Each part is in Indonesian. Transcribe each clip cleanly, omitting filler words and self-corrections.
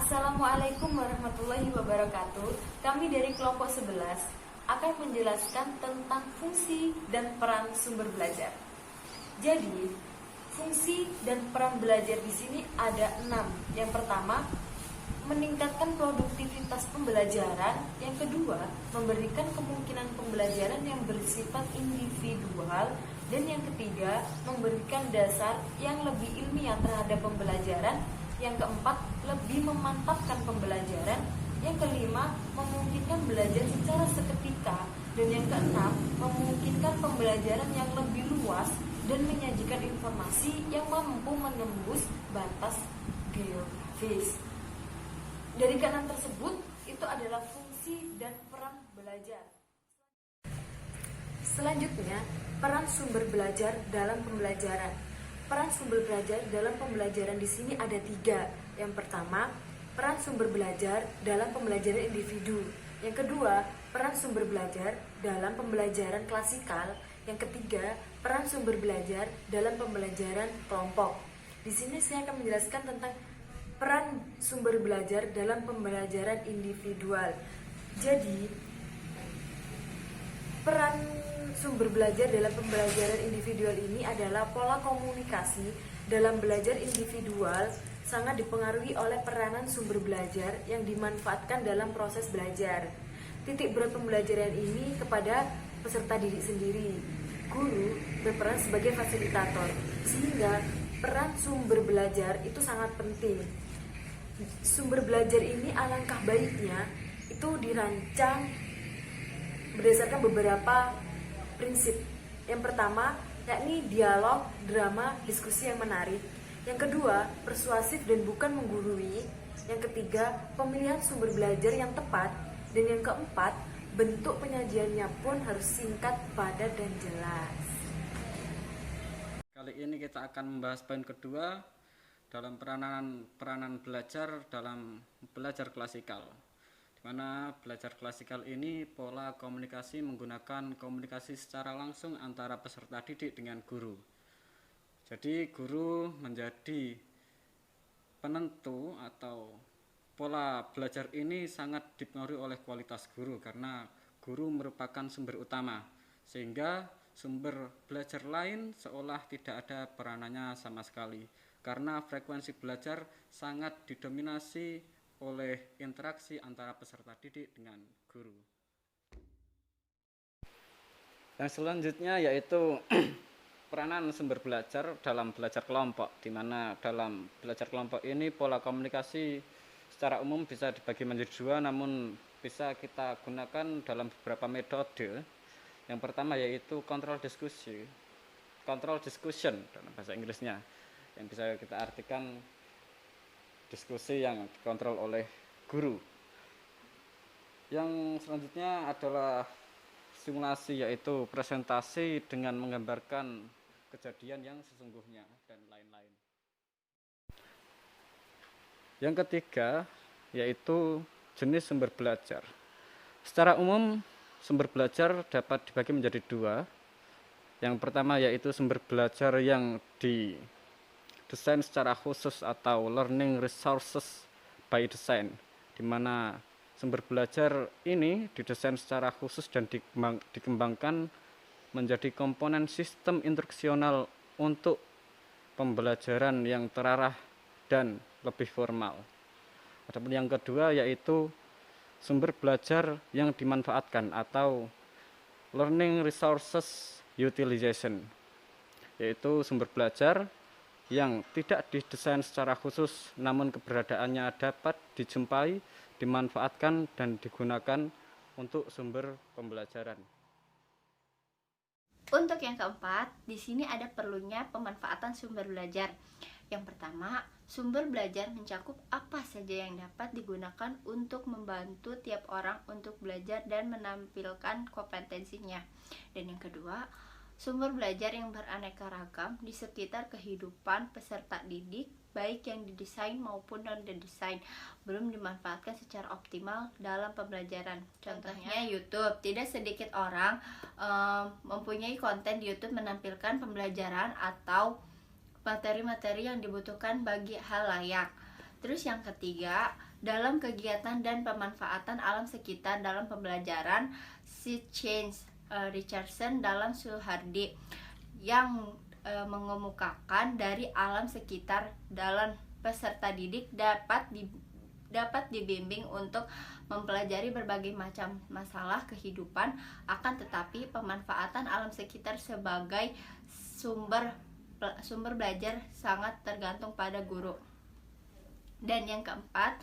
Assalamualaikum warahmatullahi wabarakatuh. Kami dari kelompok 11 akan menjelaskan tentang fungsi dan peran sumber belajar. Jadi, fungsi dan peran belajar di sini ada 6. Yang pertama, meningkatkan produktivitas pembelajaran. Yang kedua, memberikan kemungkinan pembelajaran yang bersifat individual. Dan yang ketiga, memberikan dasar yang lebih ilmiah terhadap pembelajaran. Yang keempat, lebih memantapkan pembelajaran. Yang kelima, memungkinkan belajar secara seketika. Dan yang keenam, memungkinkan pembelajaran yang lebih luas dan menyajikan informasi yang mampu menembus batas geografis. Dari keenam tersebut, itu adalah fungsi dan peran belajar. Selanjutnya, peran sumber belajar dalam pembelajaran. Peran sumber belajar dalam pembelajaran di sini ada 3. Yang pertama, peran sumber belajar dalam pembelajaran individu. Yang kedua, peran sumber belajar dalam pembelajaran klasikal. Yang ketiga, peran sumber belajar dalam pembelajaran kelompok. Di sini saya akan menjelaskan tentang peran sumber belajar dalam pembelajaran individual. Jadi, peran sumber belajar dalam pembelajaran individual ini adalah pola komunikasi dalam belajar individual sangat dipengaruhi oleh peranan sumber belajar yang dimanfaatkan dalam proses belajar. Titik berat pembelajaran ini kepada peserta didik sendiri. Guru berperan sebagai fasilitator, sehingga peran sumber belajar itu sangat penting. Sumber belajar ini alangkah baiknya itu dirancang berdasarkan beberapa prinsip. Yang pertama, yakni dialog, drama, diskusi yang menarik. Yang kedua, persuasif dan bukan menggurui. Yang ketiga, pemilihan sumber belajar yang tepat. Dan yang keempat, bentuk penyajiannya pun harus singkat, padat, dan jelas. Kali ini kita akan membahas poin kedua dalam peranan belajar dalam belajar klasikal. Di mana belajar klasikal ini pola komunikasi menggunakan komunikasi secara langsung antara peserta didik dengan guru. Jadi guru menjadi penentu atau pola belajar ini sangat dipengaruhi oleh kualitas guru karena guru merupakan sumber utama, sehingga sumber belajar lain seolah tidak ada peranannya sama sekali karena frekuensi belajar sangat didominasi oleh interaksi antara peserta didik dengan guru. Yang selanjutnya yaitu peranan sumber belajar dalam belajar kelompok, di mana dalam belajar kelompok ini pola komunikasi secara umum bisa dibagi menjadi 2, namun bisa kita gunakan dalam beberapa metode. Yang pertama yaitu control discussion dalam bahasa Inggrisnya, yang bisa kita artikan diskusi yang dikontrol oleh guru. Yang selanjutnya adalah simulasi, yaitu presentasi dengan menggambarkan kejadian yang sesungguhnya dan lain-lain. Yang ketiga yaitu jenis sumber belajar. Secara umum sumber belajar dapat dibagi menjadi 2. Yang pertama yaitu sumber belajar yang desain secara khusus atau learning resources by design, di mana sumber belajar ini didesain secara khusus dan dikembangkan menjadi komponen sistem instruksional untuk pembelajaran yang terarah dan lebih formal. Adapun yang kedua yaitu sumber belajar yang dimanfaatkan atau learning resources utilization, yaitu sumber belajar yang tidak didesain secara khusus namun keberadaannya dapat dijumpai, dimanfaatkan, dan digunakan untuk sumber pembelajaran. Untuk yang keempat, di sini ada perlunya pemanfaatan sumber belajar. Yang pertama, sumber belajar mencakup apa saja yang dapat digunakan untuk membantu tiap orang untuk belajar dan menampilkan kompetensinya. Dan yang kedua, sumber belajar yang beraneka ragam di sekitar kehidupan peserta didik, baik yang didesain maupun non-didesain, belum dimanfaatkan secara optimal dalam pembelajaran. Contohnya YouTube. Tidak sedikit orang mempunyai konten di YouTube menampilkan pembelajaran atau materi-materi yang dibutuhkan bagi hal layak. Terus yang ketiga, dalam kegiatan dan pemanfaatan alam sekitar dalam pembelajaran, si James Richardson dalam Suhardi yang mengemukakan dari alam sekitar dalam peserta didik dapat dibimbing untuk mempelajari berbagai macam masalah kehidupan, akan tetapi pemanfaatan alam sekitar sebagai sumber belajar sangat tergantung pada guru. Dan yang keempat,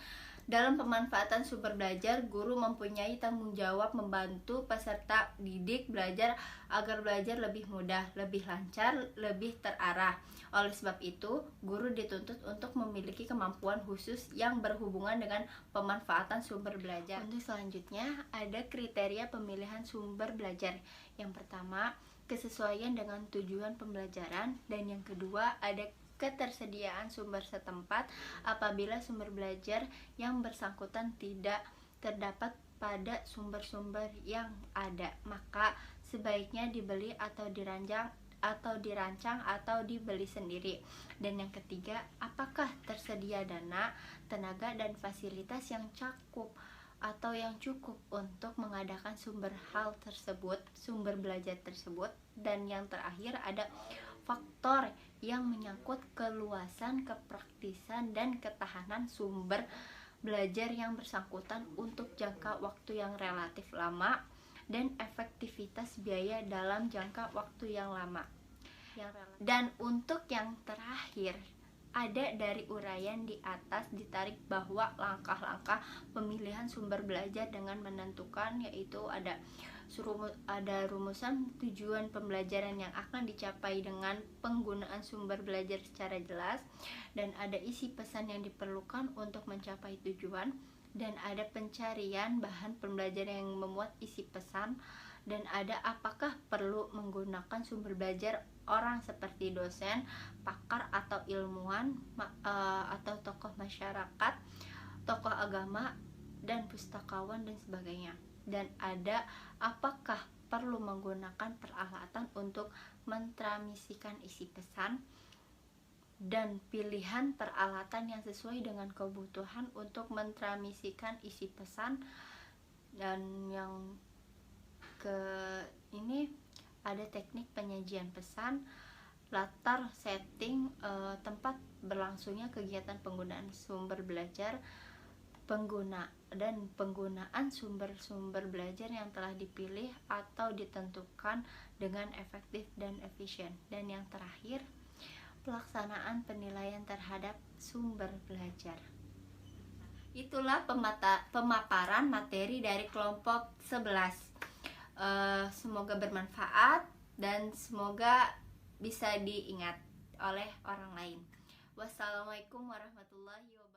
dalam pemanfaatan sumber belajar, guru mempunyai tanggung jawab membantu peserta didik belajar agar belajar lebih mudah, lebih lancar, lebih terarah. Oleh sebab itu, guru dituntut untuk memiliki kemampuan khusus yang berhubungan dengan pemanfaatan sumber belajar. Untuk selanjutnya, ada kriteria pemilihan sumber belajar. Yang pertama, kesesuaian dengan tujuan pembelajaran, dan yang kedua, ada ketersediaan sumber setempat apabila sumber belajar yang bersangkutan tidak terdapat pada sumber-sumber yang ada, maka sebaiknya dibeli atau dirancang atau dibeli sendiri. Dan yang ketiga, apakah tersedia dana, tenaga, dan fasilitas yang cukup untuk mengadakan sumber belajar tersebut. Dan yang terakhir, ada faktor yang menyangkut keluasan, kepraktisan, dan ketahanan sumber belajar yang bersangkutan untuk jangka waktu yang relatif lama dan efektivitas biaya dalam jangka waktu yang lama. Dan untuk yang terakhir, ada dari uraian di atas ditarik bahwa langkah-langkah pemilihan sumber belajar dengan menentukan, yaitu ada rumusan tujuan pembelajaran yang akan dicapai dengan penggunaan sumber belajar secara jelas, dan ada isi pesan yang diperlukan untuk mencapai tujuan, dan ada pencarian bahan pembelajaran yang memuat isi pesan, dan ada apakah perlu menggunakan sumber belajar orang seperti dosen, pakar atau ilmuwan, atau tokoh masyarakat, tokoh agama, dan pustakawan, dan sebagainya. Dan ada apakah perlu menggunakan peralatan untuk mentransmisikan isi pesan, dan pilihan peralatan yang sesuai dengan kebutuhan untuk mentransmisikan isi pesan. Dan yang ini ada teknik penyajian pesan, latar setting, tempat berlangsungnya kegiatan penggunaan sumber belajar, penggunaan sumber belajar yang telah dipilih atau ditentukan dengan efektif dan efisien. Dan yang terakhir, pelaksanaan penilaian terhadap sumber belajar. Itulah pemaparan materi dari kelompok 11. Semoga bermanfaat dan semoga bisa diingat oleh orang lain. Wassalamualaikum warahmatullahi wabarakatuh.